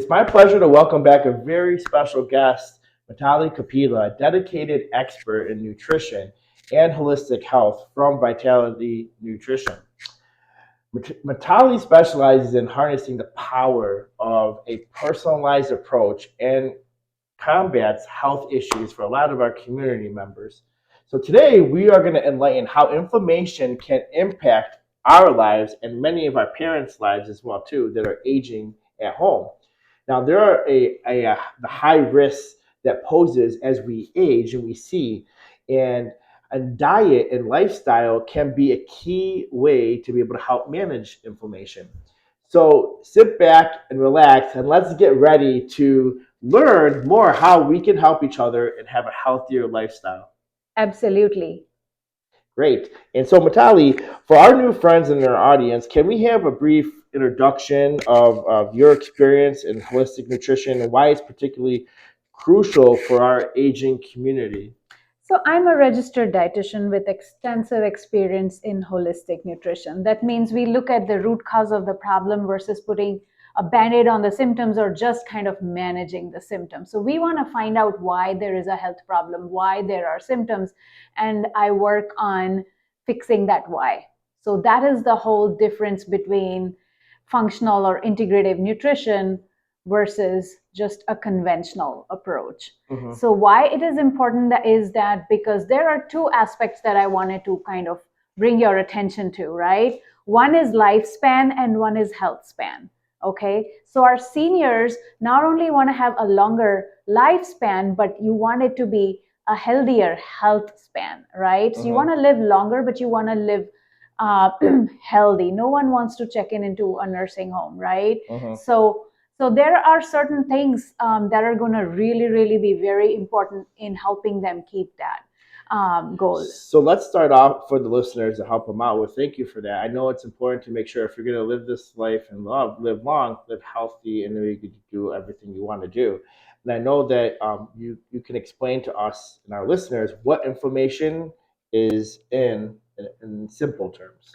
It's my pleasure to welcome back a very special guest, Mitali Kapila, a dedicated expert in nutrition and holistic health from Vitality Nutrition. Mitali specializes in harnessing the power of a personalized approach and combats health issues for a lot of our community members. So today we are going to enlighten how inflammation can impact our lives and many of our parents' lives as well too that are aging at home. Now there are the high risks that poses as we age and we see, and a diet and lifestyle can be a key way to be able to help manage inflammation. So sit back and relax and let's get ready to learn more how we can help each other and have a healthier lifestyle. Absolutely. Great. And so, Mitali, for our new friends in our audience, can we have a brief introduction of your experience in holistic nutrition and why it's particularly crucial for our aging community? So, I'm a registered dietitian with extensive experience in holistic nutrition. That means we look at the root cause of the problem versus putting a band-aid on the symptoms or just kind of managing the symptoms. So, we want to find out why there is a health problem, why there are symptoms, and I work on fixing that why. So, that is the whole difference between functional or integrative nutrition versus just a conventional approach. Mm-hmm. So why it is important is that because there are two aspects that I wanted to kind of bring your attention to, right? One is lifespan and one is health span. Okay, so our seniors not only want to have a longer lifespan, but you want it to be a healthier health span, right? So you want to live longer, but you want to live healthy. No one wants to check into a nursing home, right? So there are certain things that are going to really be very important in helping them keep that goal. So let's start off for the listeners to help them out with. Thank you for that. I know it's important to make sure if you're going to live this life and live long, live healthy, and then you can do everything you want to do. And I know that you can explain to us and our listeners what inflammation is in simple terms.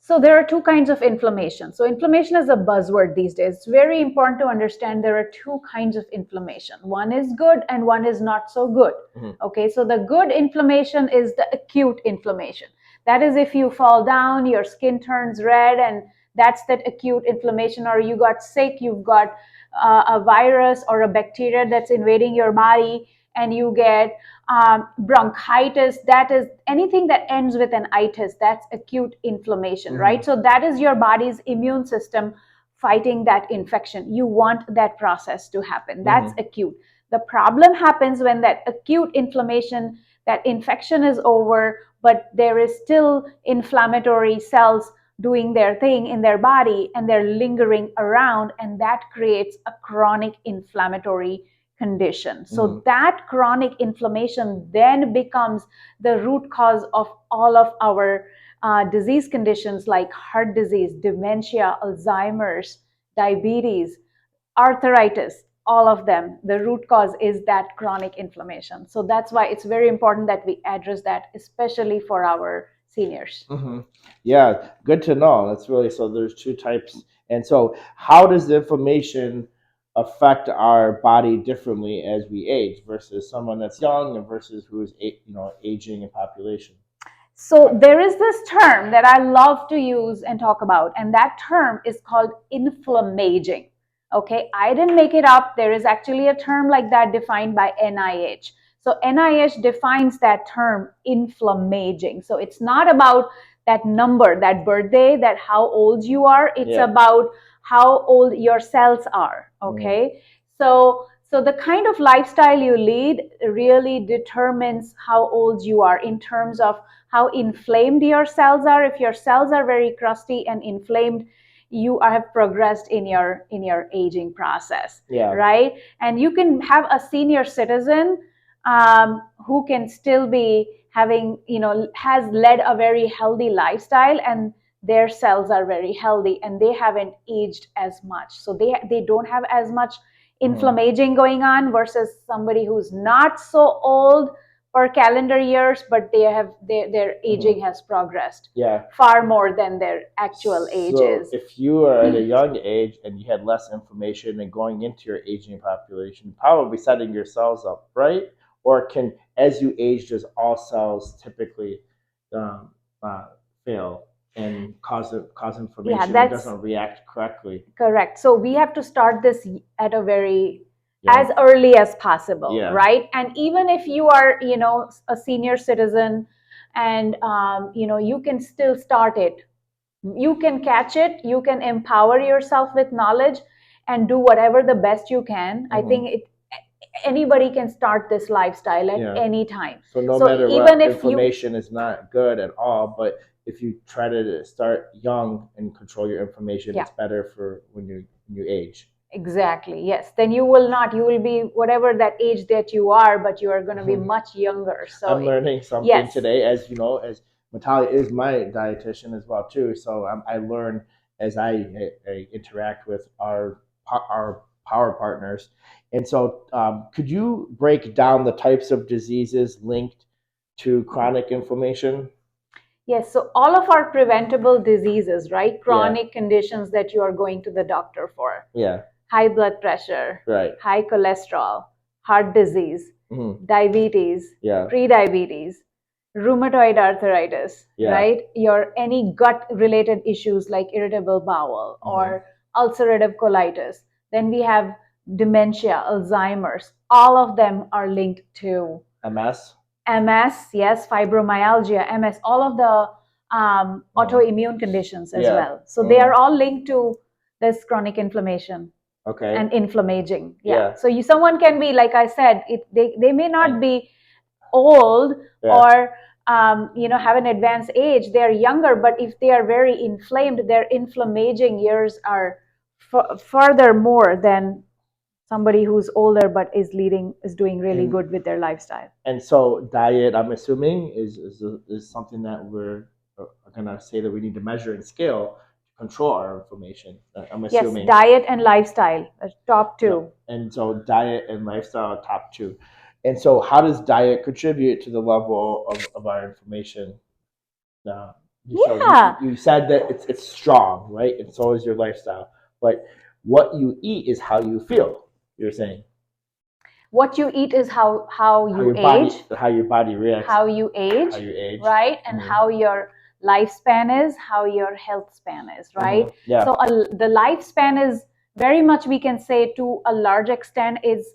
So there are two kinds of inflammation. So inflammation is a buzzword these days. It's very important to understand there are two kinds of inflammation. One is good and one is not so good. Okay, so the good inflammation is the acute inflammation. That is if you fall down, your skin turns red, and that's that acute inflammation, or you got sick, you've got a virus or a bacteria that's invading your body, and you get bronchitis. That is anything that ends with an itis. That's acute inflammation, right? So that is your body's immune system fighting that infection. You want that process to happen. That's acute. The problem happens when that acute inflammation, that infection is over, but there is still inflammatory cells doing their thing in their body and they're lingering around, and that creates a chronic inflammatory condition. So that chronic inflammation then becomes the root cause of all of our disease conditions like heart disease, dementia, Alzheimer's, diabetes, arthritis, all of them. The root cause is that chronic inflammation. So that's why it's very important that we address that, especially for our seniors. Yeah, good to know. That's really, so there's two types. And so how does the inflammation affect our body differently as we age versus someone that's young and versus who is aging in population? So there is this term that I love to use and talk about, and that term is called inflammageing. Okay, I didn't make it up. There is actually a term like that defined by NIH. So NIH defines that term inflammageing. So it's not about that number, that birthday, that how old you are. It's about how old your cells are. Okay, so the kind of lifestyle you lead really determines how old you are in terms of how inflamed your cells are. If your cells are very crusty and inflamed, you have progressed in your aging process, right? And you can have a senior citizen who can still be having, has led a very healthy lifestyle, and their cells are very healthy and they haven't aged as much. So they don't have as much inflammaging going on versus somebody who's not so old per calendar years, but their aging has progressed Yeah. far more than their actual age is. So if you are at a young age and you had less inflammation and going into your aging population, probably setting your cells up, right? Or can, as you age, does all cells typically um, fail and cause inflammation that doesn't react correctly? Correct. So we have to start this at a very as early as possible, right? And even if you are, a senior citizen, and you can still start it. You can catch it. You can empower yourself with knowledge and do whatever the best you can. I think anybody can start this lifestyle at any time. So no matter even what, inflammation is not good at all, but if you try to start young and control your inflammation, it's better for when you age. Exactly. Yes. Then you will be whatever that age that you are, but you are going to be much younger. So I'm learning something today, as you know, as Mitali is my dietitian as well too. So I learn as I interact with our power partners. And so, could you break down the types of diseases linked to chronic inflammation? Yes, so all of our preventable diseases, right? Chronic conditions that you are going to the doctor for. Yeah. High blood pressure, right? High cholesterol, heart disease, diabetes, pre-diabetes, rheumatoid arthritis, right? Your any gut-related issues like irritable bowel or ulcerative colitis. Then we have dementia, Alzheimer's. All of them are linked to MS, yes, fibromyalgia, MS, all of the autoimmune conditions as well. So they are all linked to this chronic inflammation. Okay. And inflammageing. So someone can be, like I said, they may not be old or have an advanced age. They are younger, but if they are very inflamed, their inflammageing years are further more than somebody who's older but is doing really good with their lifestyle. And so diet, I'm assuming, is something that we're gonna say that we need to measure and scale to control our inflammation. I'm assuming. Yes, diet and lifestyle, top two. And so diet and lifestyle, top two. And so how does diet contribute to the level of our inflammation? You said that it's strong, right? And so is your lifestyle. But what you eat is how you feel, you're saying. What you eat is how you age, how your body reacts, how you age, right? And how your lifespan is, how your health span is, right? So the lifespan is very much, we can say, to a large extent is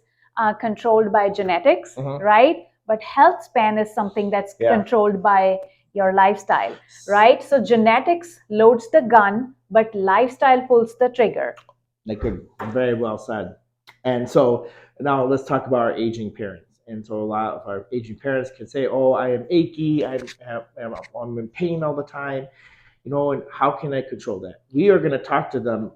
controlled by genetics, right? But health span is something that's controlled by your lifestyle, right? So genetics loads the gun, but lifestyle pulls the trigger. Good. Very well said. And so now let's talk about our aging parents. And so a lot of our aging parents can say, "Oh, I am achy. I'm in pain all the time." And how can I control that? We are going to talk to them.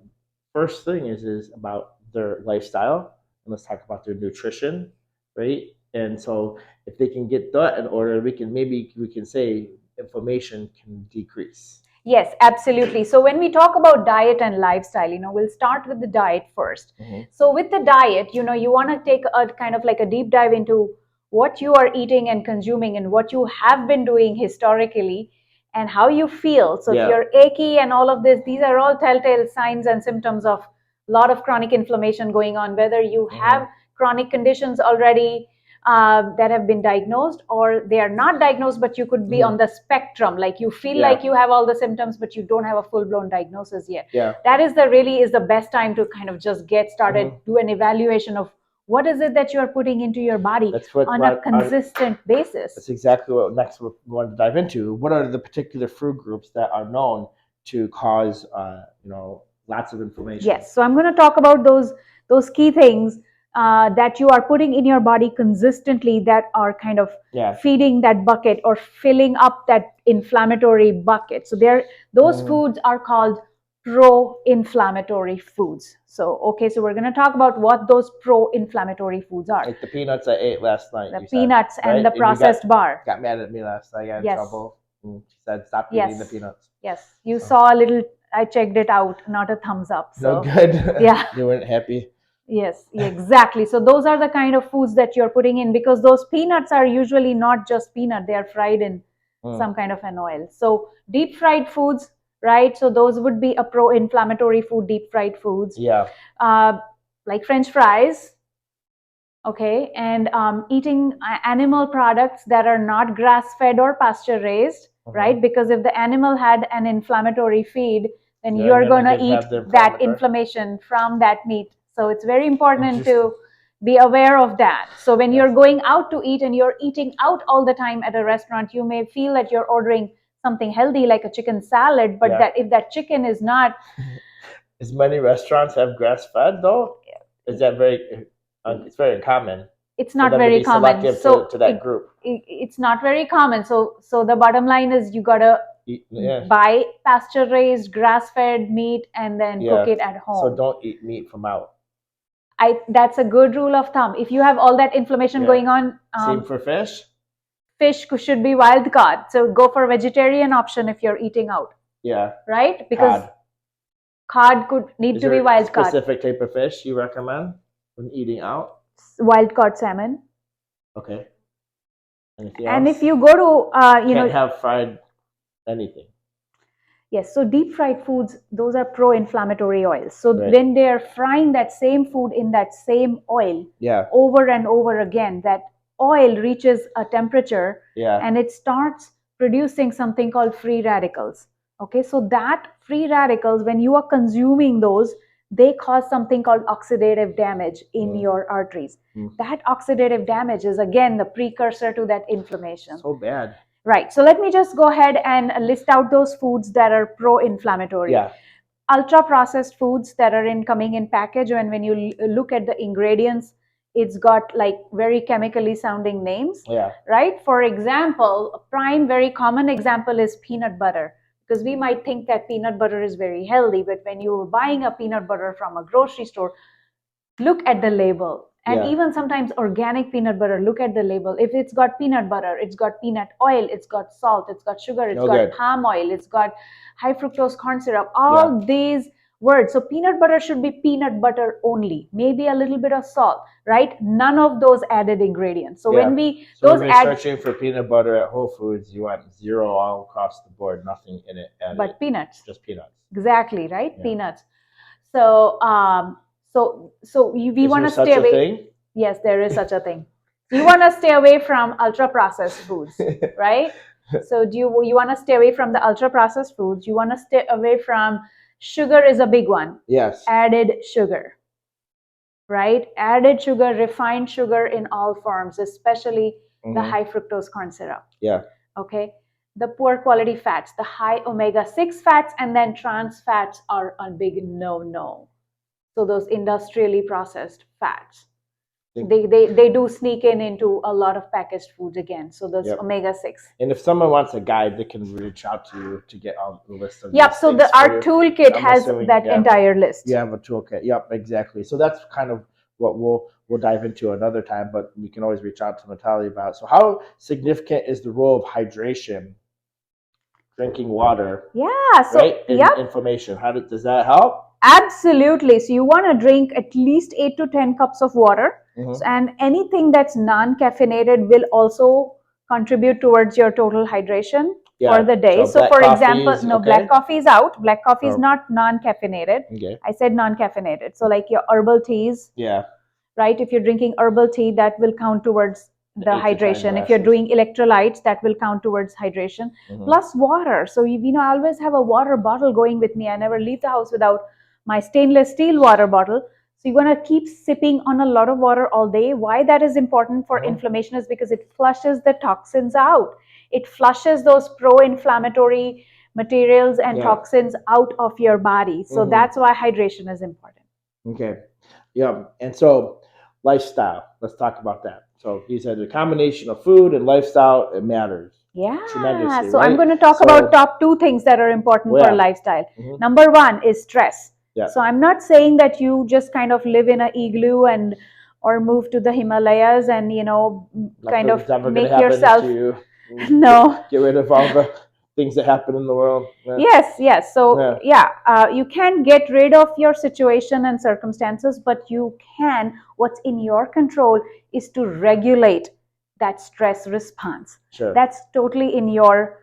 First thing is about their lifestyle, and let's talk about their nutrition, right? And so if they can get that in order, we can say inflammation can decrease. Yes, absolutely. So when we talk about diet and lifestyle, we'll start with the diet first. So with the diet, you want to take a kind of like a deep dive into what you are eating and consuming and what you have been doing historically and how you feel. So if you're achy and all of this, these are all telltale signs and symptoms of a lot of chronic inflammation going on, whether you have chronic conditions already that have been diagnosed, or they are not diagnosed, but you could be on the spectrum. Like you feel like you have all the symptoms, but you don't have a full-blown diagnosis yet. That is the best time to kind of just get started, do an evaluation of what is it that you are putting into your body on a consistent basis. That's exactly what next we're going to dive into. What are the particular food groups that are known to cause, lots of inflammation? Yes. So I'm going to talk about those key things that you are putting in your body consistently that are kind of feeding that bucket or filling up that inflammatory bucket. So those foods are called pro-inflammatory foods. So we're going to talk about what those pro-inflammatory foods are. Like the peanuts I ate last night. The peanuts and the processed bar. Got mad at me last night. I got in trouble. And she said, "Stop eating the peanuts." Yes. You saw a little. I checked it out. Not a thumbs up. So. No good. Yeah. You weren't happy. Yes, exactly. So those are the kind of foods that you're putting in, because those peanuts are usually not just peanut, they are fried in some kind of an oil. So deep fried foods, right? So those would be a pro-inflammatory food, deep fried foods. Yeah. Like French fries, okay, and eating animal products that are not grass-fed or pasture-raised, right? Because if the animal had an inflammatory feed, then you're going to eat that inflammation from that meat. So it's very important to be aware of that. So when you're going out to eat and you're eating out all the time at a restaurant, you may feel that you're ordering something healthy like a chicken salad, but that if that chicken is not... As many restaurants have grass-fed though? Is that very... it's very common. It's not very common. So to that group. It's not very common. So the bottom line is you gotta buy pasture-raised, grass-fed meat and then cook it at home. So don't eat meat from out. That's a good rule of thumb. If you have all that inflammation going on, same for fish. Fish should be wild caught. So go for vegetarian option if you're eating out. Yeah. Right? Because cod could need to be wild caught. Specific type of fish you recommend when eating out? Wild caught salmon. Okay. Anything and else? If you go to can't have fried anything. Yes, so deep fried foods, those are pro-inflammatory oils. So when they are frying that same food in that same oil over and over again, that oil reaches a temperature and it starts producing something called free radicals. Okay, so that free radicals, when you are consuming those, they cause something called oxidative damage in your arteries. That oxidative damage is again the precursor to that inflammation. So bad. Right. So let me just go ahead and list out those foods that are pro-inflammatory. Yeah. Ultra processed foods that are coming in package, and when you look at the ingredients, it's got like very chemically sounding names. Yeah. Right. For example, a prime, very common example is peanut butter. Because we might think that peanut butter is very healthy, but when you're buying a peanut butter from a grocery store, look at the label. And even sometimes organic peanut butter, look at the label. If it's got peanut butter, it's got peanut oil, it's got salt, it's got sugar, it's got palm oil, it's got high fructose corn syrup, all these words. So peanut butter should be peanut butter only, maybe a little bit of salt, right? None of those added ingredients. So when when you're searching for peanut butter at Whole Foods, you want zero all across the board, nothing in it added. But peanuts. Just peanuts. Exactly, right? Yeah. Peanuts. So we want to stay away. Yes, there is such a thing. You want to stay away from ultra processed foods, right? So you want to stay away from the ultra processed foods. You want to stay away from sugar is a big one. Yes. Added sugar, right? Added sugar, refined sugar in all forms, especially the high fructose corn syrup. Yeah. Okay. The poor quality fats, the high omega-6 fats, and then trans fats are a big no-no. So those industrially processed fats, they do sneak into a lot of packaged foods again. So those omega-6. And if someone wants a guide, they can reach out to you to get on the list of so our toolkit has that entire list. You have a toolkit. Yep, exactly. So that's kind of what we'll dive into another time, but we can always reach out to Mitali about. So how significant is the role of hydration? Drinking water. Yeah. So inflammation. Does that help? Absolutely. So you want to drink at least 8 to 10 cups of water. And anything that's non-caffeinated will also contribute towards your total hydration for the day. So for example, black coffee is out. Black coffee is not non-caffeinated. Okay. I said non-caffeinated. So like your herbal teas. Yeah. Right? If you're drinking herbal tea, that will count towards the hydration. If you're doing electrolytes, that will count towards hydration. Plus water. So I always have a water bottle going with me. I never leave the house without my stainless steel water bottle. So you want to keep sipping on a lot of water all day. Why that is important for inflammation is because it flushes the toxins out. It flushes those pro-inflammatory materials and toxins out of your body. So that's why hydration is important. Okay. Yeah. And so lifestyle, let's talk about that. So he said the combination of food and lifestyle, it matters. Yeah. Tremendously. So I'm going to talk about top 2 things that are important for lifestyle. Number 1 is stress. Yeah. So I'm not saying that you just kind of live in an igloo or move to the Himalayas and kind of make yourself get rid of all the things that happen in the world. Yes. So you can get rid of your situation and circumstances, but you can, what's in your control is to regulate that stress response. Sure. That's totally in your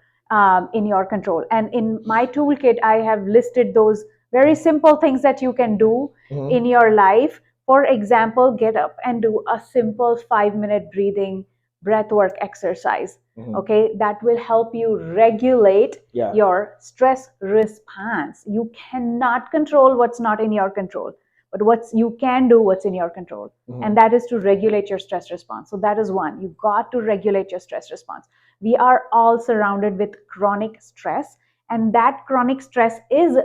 control. And in my toolkit, I have listed those very simple things that you can do in your life. For example, get up and do a simple 5-minute breathing breathwork exercise. Okay, that will help you regulate your stress response. You cannot control what's not in your control, but you can do what's in your control, and that is to regulate your stress response. So that is one. You got to regulate your stress response. We are all surrounded with chronic stress, and that chronic stress is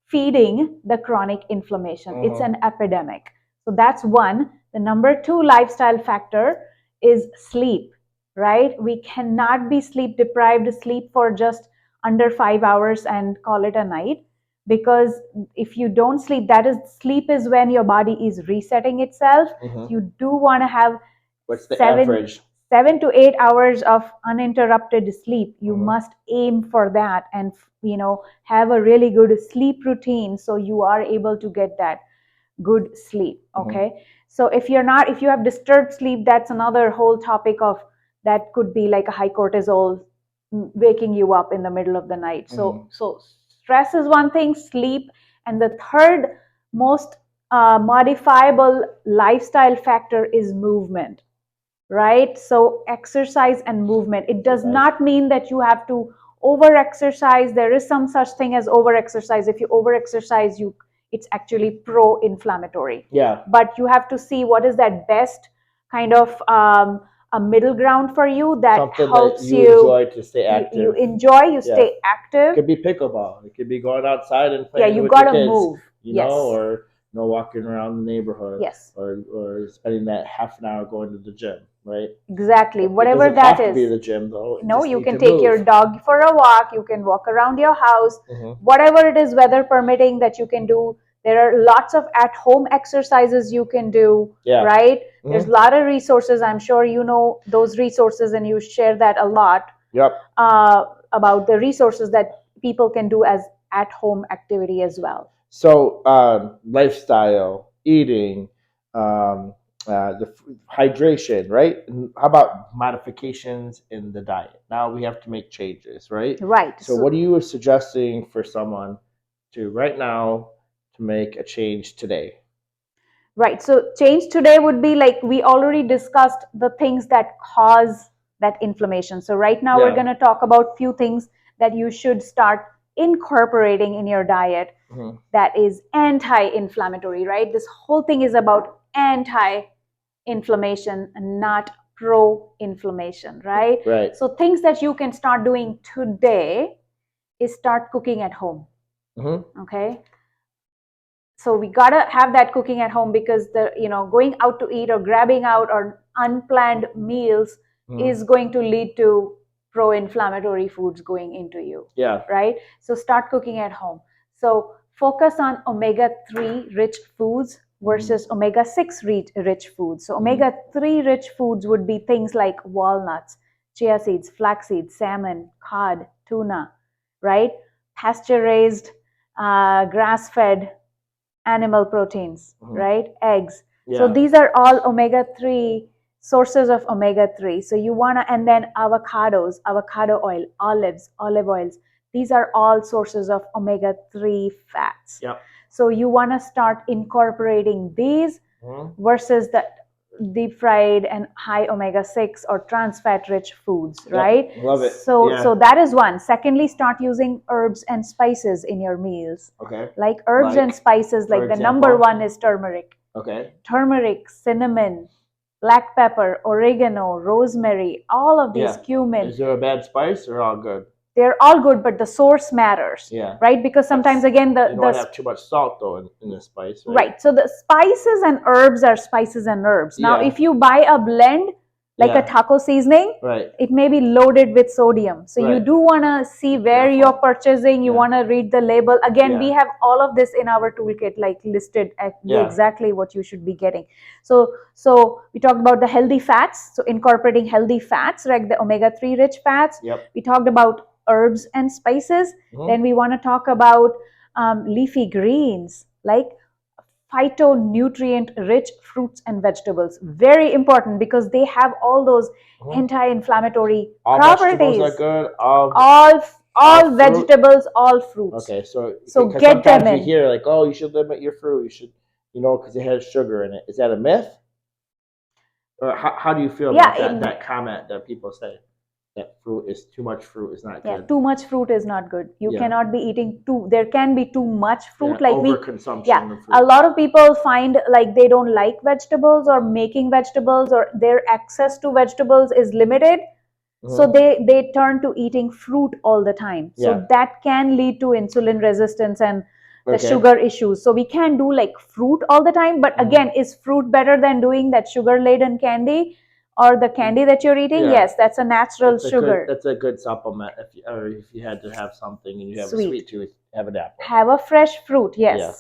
feeding the chronic inflammation. It's an epidemic. So that's one. The number 2 lifestyle factor is sleep, right? We cannot be sleep deprived, sleep for just under 5 hours and call it a night. Because if you don't sleep, sleep is when your body is resetting itself. You do want to have what's the average? 7 to 8 hours of uninterrupted sleep. You must aim for that, and have a really good sleep routine so you are able to get that good sleep. Okay. So if you have disturbed sleep, that's another whole topic of that could be like a high cortisol waking you up in the middle of the night. So stress is one thing, sleep, and the third most modifiable lifestyle factor is movement, right? So exercise and movement. It does not mean that you have to over exercise. There is some such thing as over exercise. If you over exercise, it's actually pro-inflammatory. Yeah. But you have to see what is that best kind of a middle ground for you that something helps that you enjoy to stay active. You enjoy, stay active. It could be pickleball. It could be going outside and playing you with gotta your kids, move. or walking around the neighborhood. Yes. Or spending that half an hour going to the gym, right? Exactly. But whatever it that have is. To be the gym though. No, you can take your dog for a walk. You can walk around your house. Whatever it is, weather permitting, that you can do. There are lots of at-home exercises you can do, right? There's a lot of resources. I'm sure you know those resources, and you share that a lot. Yep. About the resources that people can do as at-home activity as well. So lifestyle, eating, the hydration, right? How about modifications in the diet? Now we have to make changes, right? Right. So what are you suggesting for someone to right now to make a change today? Right. So change today would be like we already discussed the things that cause that inflammation. So right now we're going to talk about few things that you should start incorporating in your diet that is anti-inflammatory, right? This whole thing is about anti-inflammation and not pro-inflammation, right? Right. So things that you can start doing today is start cooking at home. Okay. So we gotta have that cooking at home, because going out to eat or grabbing out or unplanned meals is going to lead to pro-inflammatory foods going into you. Yeah. Right. So start cooking at home. So focus on omega-3 rich foods versus omega-6 rich foods. So omega-3 rich foods would be things like walnuts, chia seeds, flax seeds, salmon, cod, tuna, right? Pasture-raised, grass-fed animal proteins, right? Eggs. Yeah. So these are all omega-3 sources of omega-3. So you want to, and then avocados, avocado oil, olives, olive oils. These are all sources of omega-3 fats. Yep. So you want to start incorporating these versus the deep fried and high omega-6 or trans fat rich foods, right? Love it. So that is one. Secondly, start using herbs and spices in your meals. Okay. Like herbs and spices, like the number one is turmeric. Okay. Turmeric, cinnamon, black pepper, oregano, rosemary, all of these, cumin. Is there a bad spice or all good? They're all good, but the source matters. Yeah. Right? Because sometimes again you don't want to have too much salt though in the spice, right? Right. So the spices and herbs are spices and herbs. Now if you buy a blend like a taco seasoning, it may be loaded with sodium. So you do want to see where you're purchasing. You want to read the label. Again, we have all of this in our toolkit, like listed at exactly what you should be getting. So we talked about the healthy fats. So incorporating healthy fats, like the omega-3 rich fats. Yep. We talked about herbs and spices. Then we want to talk about leafy greens like phytonutrient rich fruits and vegetables. Very important because they have all those anti-inflammatory All properties. vegetables are good. All vegetables, all fruits. Okay, so get them in. You hear like, oh, you should limit your fruit. You should, because it has sugar in it. Is that a myth? Or how do you feel about that comment that people say that too much fruit is not good? Yeah, too much fruit is not good. You cannot be eating there can be too much fruit, like overconsumption of fruit. A lot of people find like they don't like vegetables or making vegetables, or their access to vegetables is limited. So they turn to eating fruit all the time. So that can lead to insulin resistance and the sugar issues. So we can't do like fruit all the time. But again, is fruit better than doing that sugar-laden candy or the candy that you're eating? Yes, that's a natural sugar. That's a good supplement if you had to have something and you have a sweet tooth, have an apple. Have a fresh fruit, yes.